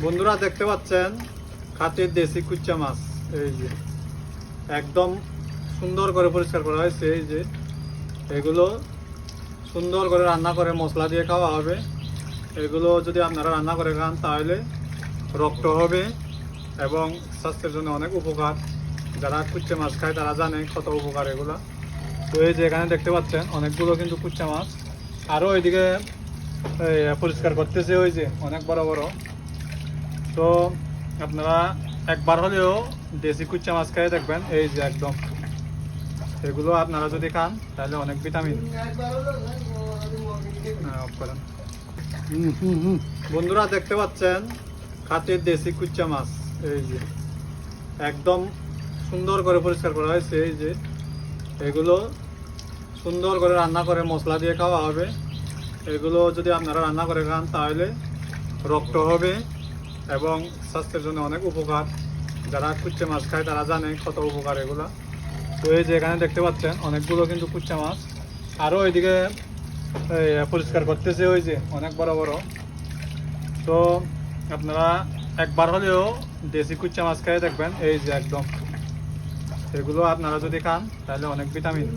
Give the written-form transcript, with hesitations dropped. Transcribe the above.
বন্ধুরা দেখতে পাচ্ছেন খাঁটির দেশি কুচ্চা মাছ। এই যে একদম সুন্দর করে পরিষ্কার করা হয়েছে। এই যে এগুলো সুন্দর করে রান্না করে মশলা দিয়ে খাওয়া হবে। এগুলো যদি আপনারা রান্না করে খান তাহলে রক্ত হবে এবং স্বাস্থ্যের জন্য অনেক উপকার। যারা কুচ্চা মাছ খায় তারা জানে কত উপকার এগুলা। তো এই যে এখানে দেখতে পাচ্ছেন অনেকগুলো কিন্তু কুচ্চা মাছ, আরও ওইদিকে পরিষ্কার করতেছে ওই যে অনেক বড় বড়। তো আপনারা একবার হলেও দেশি কুচ্চা মাছ খেয়ে দেখবেন। এই যে একদম এগুলো আপনারা যদি খান তাহলে অনেক ভিটামিন। বন্ধুরা দেখতে পাচ্ছেন খাঁটির দেশি কুচ্চা মাছ। এই যে একদম সুন্দর করে পরিষ্কার করা হয়েছে। এই যে এগুলো সুন্দর করে রান্না করে মশলা দিয়ে খাওয়া হবে। এগুলো যদি আপনারা রান্না করে খান তাহলে রক্ত হবে এবং স্বাস্থ্যের জন্য অনেক উপকার। যারা কুচ্চা মাছ খায় তারা জানে কত উপকার এগুলা। তো এই যে এখানে দেখতে পাচ্ছেন অনেকগুলো কিন্তু কুচ্চা মাছ, আরও ওইদিকে পরিষ্কার করতেছে ওই যে অনেক বড় বড়। তো আপনারা একবার হলেও দেশি কুচ্চা মাছ খেয়ে দেখবেন। এই যে একদম এগুলো আপনারা যদি খান তাহলে অনেক ভিটামিন।